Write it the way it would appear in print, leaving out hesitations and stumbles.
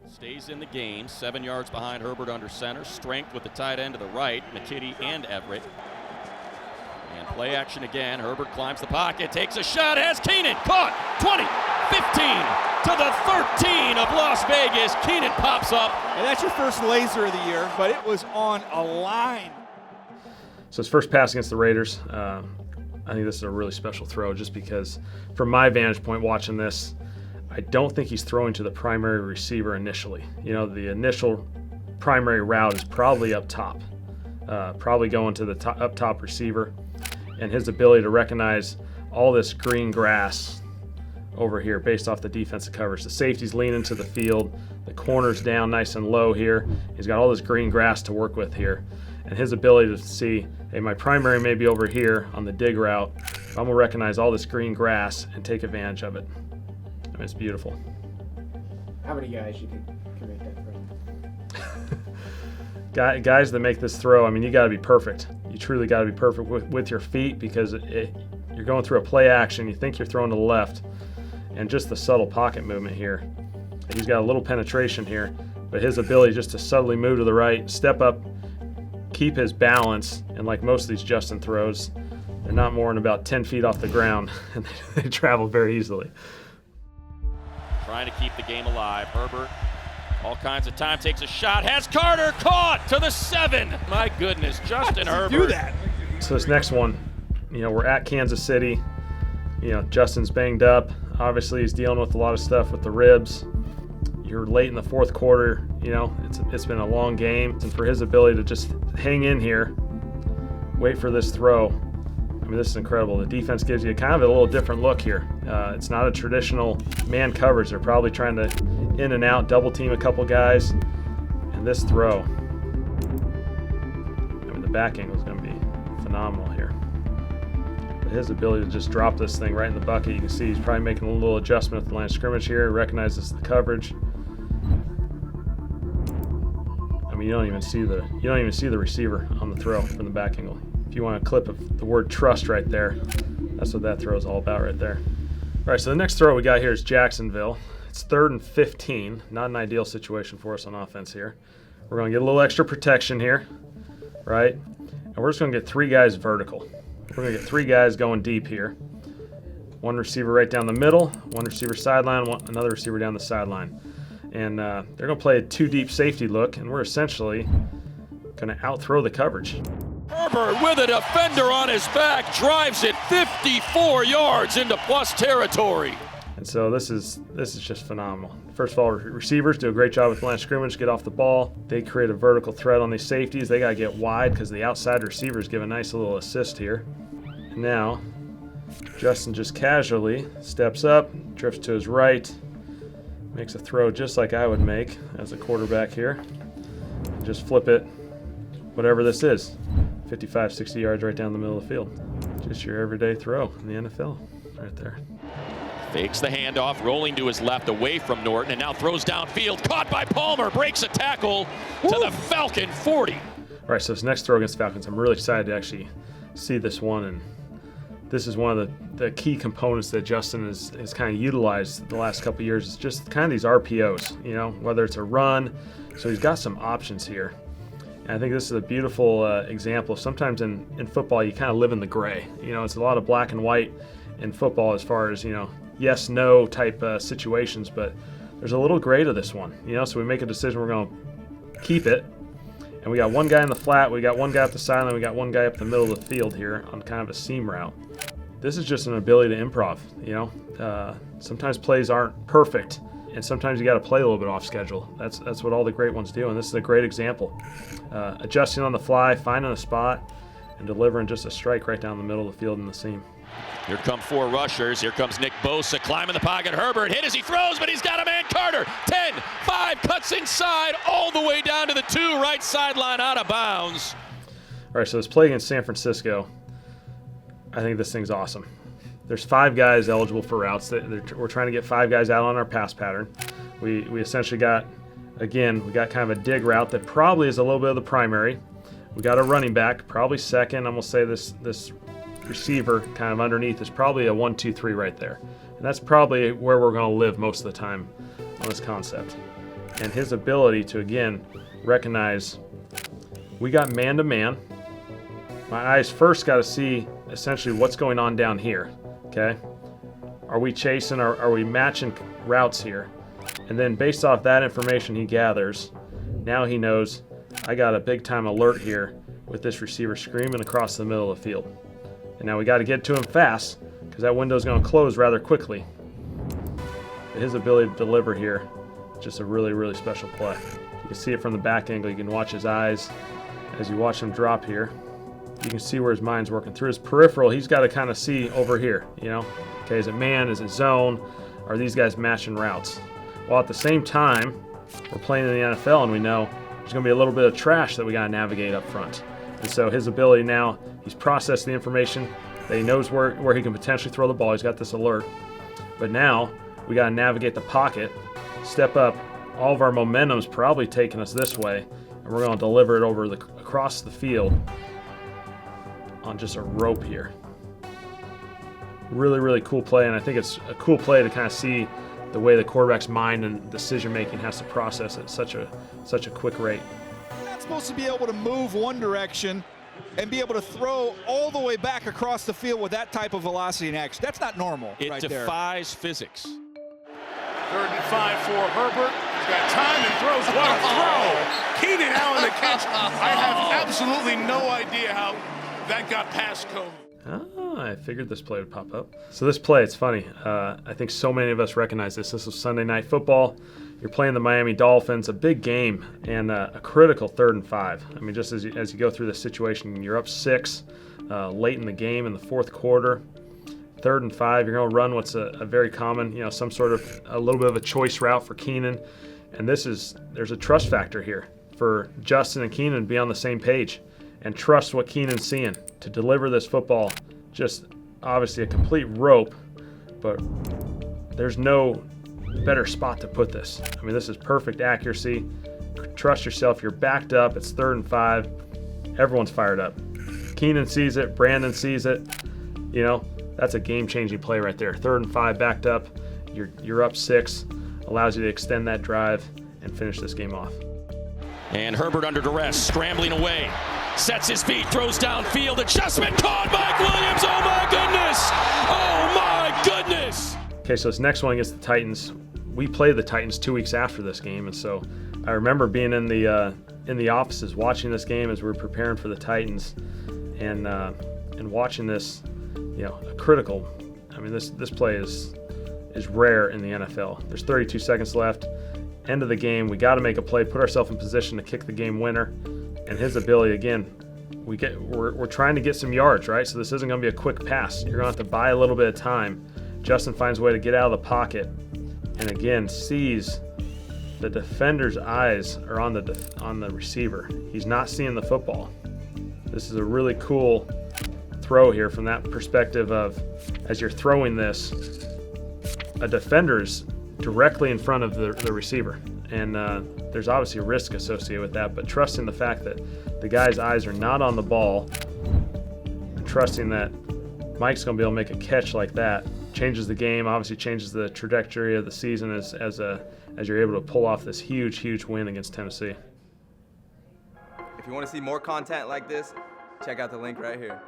Stays in the game, 7 yards behind Herbert under center. Strength with the tight end to the right, McKitty and Everett. And play action again. Herbert climbs the pocket, takes a shot, has Keenan caught. 20, 15 to the 13 of Las Vegas. Keenan pops up. And that's your first laser of the year, but it was on a line. So his first pass against the Raiders, I think this is a really special throw just because from my vantage point watching this, I don't think he's throwing to the primary receiver initially. You know, the initial primary route is probably up top, probably going to the up top receiver, and his ability to recognize all this green grass over here based off the defensive coverage. The safety's leaning to the field, the corner's down nice and low here. He's got all this green grass to work with here, and his ability to see, hey, my primary may be over here on the dig route, but I'm gonna recognize all this green grass and take advantage of it. I mean, it's beautiful. How many guys you can make that throw? Guys that make this throw, I mean, you got to be perfect. You truly got to be perfect with your feet because you're going through a play action. You think you're throwing to the left, and just the subtle pocket movement here. He's got a little penetration here, but his ability just to subtly move to the right, step up, keep his balance, and like most of these Justin throws, they're not more than about 10 feet off the ground, and they travel very easily. Trying to keep the game alive. Herbert, all kinds of time, takes a shot, has Carter caught to the 7. My goodness, Justin Herbert. Do that. So this next one, you know, we're at Kansas City. You know, Justin's banged up. Obviously, he's dealing with a lot of stuff with the ribs. You're late in the fourth quarter. You know, it's been a long game. And for his ability to just hang in here, wait for this throw, I mean, this is incredible. The defense gives you kind of a little different look here. It's not a traditional man coverage. They're probably trying to in and out, double team a couple guys. And this throw, I mean, the back angle is going to be phenomenal here. But his ability to just drop this thing right in the bucket, you can see he's probably making a little adjustment at the line of scrimmage here, recognizes the coverage. I mean, you don't even see the receiver on the throw from the back angle. If you want a clip of the word trust right there, that's what that throw is all about right there. All right, so the next throw we got here is Jacksonville. It's 3rd and 15, not an ideal situation for us on offense here. We're going to get a little extra protection here, right? And we're just going to get 3 guys vertical. We're going to get 3 guys going deep here. 1 receiver right down the middle, 1 receiver sideline, another receiver down the sideline. And they're going to play a 2-deep safety look, and we're essentially going to out-throw the coverage. Herbert with a defender on his back, drives it 54 yards into plus territory. And so this is just phenomenal. First of all, receivers do a great job with line of scrimmage, get off the ball. They create a vertical threat on these safeties. They got to get wide because the outside receivers give a nice little assist here. And now, Justin just casually steps up, drifts to his right, makes a throw just like I would make as a quarterback here. And just flip it, whatever this is. 55, 60 yards right down the middle of the field. Just your everyday throw in the NFL right there. Fakes the handoff, rolling to his left away from Norton, and now throws downfield. Caught by Palmer, breaks a tackle to the Falcon 40. All right, so this next throw against the Falcons, I'm really excited to actually see this one. And this is one of the key components that Justin has kind of utilized the last couple of years. It's just kind of these RPOs, you know, whether it's a run. So he's got some options here. And I think this is a beautiful example. Sometimes in football, you kind of live in the gray. You know, it's a lot of black and white in football as far as, you know, yes, no type situations, but there's a little gray to this one. You know, so we make a decision, we're going to keep it. And we got 1 guy in the flat, we got 1 guy up the sideline, we got 1 guy up the middle of the field here on kind of a seam route. This is just an ability to improv, you know. Sometimes plays aren't perfect, and sometimes you got to play a little bit off schedule. That's what all the great ones do, and this is a great example. Adjusting on the fly, finding a spot, and delivering just a strike right down the middle of the field in the seam. Here come 4 rushers. Here comes Nick Bosa climbing the pocket. Herbert hit as he throws, but he's got a man. Carter, 10, 5, cuts inside all the way down to the 2, right sideline out of bounds. All right, so this play against San Francisco, I think this thing's awesome. There's 5 guys eligible for routes. We're trying to get 5 guys out on our pass pattern. We essentially got, again, we got kind of a dig route that probably is a little bit of the primary. We got a running back, probably second. I'm going to say this receiver kind of underneath is probably a 1-2-3 right there. And that's probably where we're going to live most of the time on this concept. and his ability to, again, recognize we got man-to-man. My eyes first got to see essentially what's going on down here, okay? Are we chasing, are we matching routes here? And then based off that information he gathers, now he knows I got a big-time alert here with this receiver screaming across the middle of the field. And now we got to get to him fast because that window's going to close rather quickly. But his ability to deliver here, just a really, really special play. You can see it from the back angle. You can watch his eyes as you watch him drop here. You can see where his mind's working. Through his peripheral, he's got to kind of see over here, you know? Okay, is it man, is it zone? Are these guys matching routes? While at the same time, we're playing in the NFL and we know there's going to be a little bit of trash that we got to navigate up front. And so his ability now, he's processed the information, that he knows where he can potentially throw the ball. He's got this alert. But now we got to navigate the pocket, step up. All of our momentum's probably taking us this way, and we're going to deliver it across the field on just a rope here. Really, really cool play, and I think it's a cool play to kind of see the way the quarterback's mind and decision making has to process at such a quick rate. You're not supposed to be able to move one direction and be able to throw all the way back across the field with that type of velocity and action. That's not normal. It right defies physics. 3rd and 5 for Herbert. He's got time and throws. What a throw! Keenan Allen the catch. I have absolutely no idea how that got past Kobe. I figured this play would pop up. So this play, it's funny. I think so many of us recognize this. This was Sunday Night Football. You're playing the Miami Dolphins, a big game, and a critical 3rd and 5. I mean, just as you go through this situation, you're up 6 late in the game in the 4th quarter. 3rd and 5, you're going to run what's a very common, you know, some sort of a little bit of a choice route for Keenan. And there's a trust factor here for Justin and Keenan to be on the same page and trust what Keenan's seeing to deliver this football. Just obviously a complete rope, but there's no better spot to put this. I mean, this is perfect accuracy. Trust yourself. You're backed up. It's 3rd and 5. Everyone's fired up. Keenan sees it. Brandon sees it. You know, that's a game-changing play right there. 3rd and 5, backed up. You're up 6. Allows you to extend that drive and finish this game off. And Herbert under duress, scrambling away. Sets his feet, throws downfield. Adjustment caught. Mike Williams. Oh, my goodness. Oh, my goodness. Okay, so this next one against the Titans. We played the Titans 2 weeks after this game, and so I remember being in the offices watching this game as we were preparing for the Titans, and watching this, you know, a critical. I mean, this play is rare in the NFL. There's 32 seconds left. End of the game. We got to make a play, put ourselves in position to kick the game winner. And his ability, again, we're trying to get some yards, right? So this isn't going to be a quick pass. You're going to have to buy a little bit of time. Justin finds a way to get out of the pocket, and again sees the defender's eyes are on the receiver. He's not seeing the football. This is a really cool throw here from that perspective of, as you're throwing this, a defender's directly in front of the receiver. And there's obviously a risk associated with that, but trusting the fact that the guy's eyes are not on the ball, and trusting that Mike's going to be able to make a catch like that changes the game, obviously changes the trajectory of the season as you're able to pull off this huge win against Tennessee. If you want to see more content like this, check out the link right here.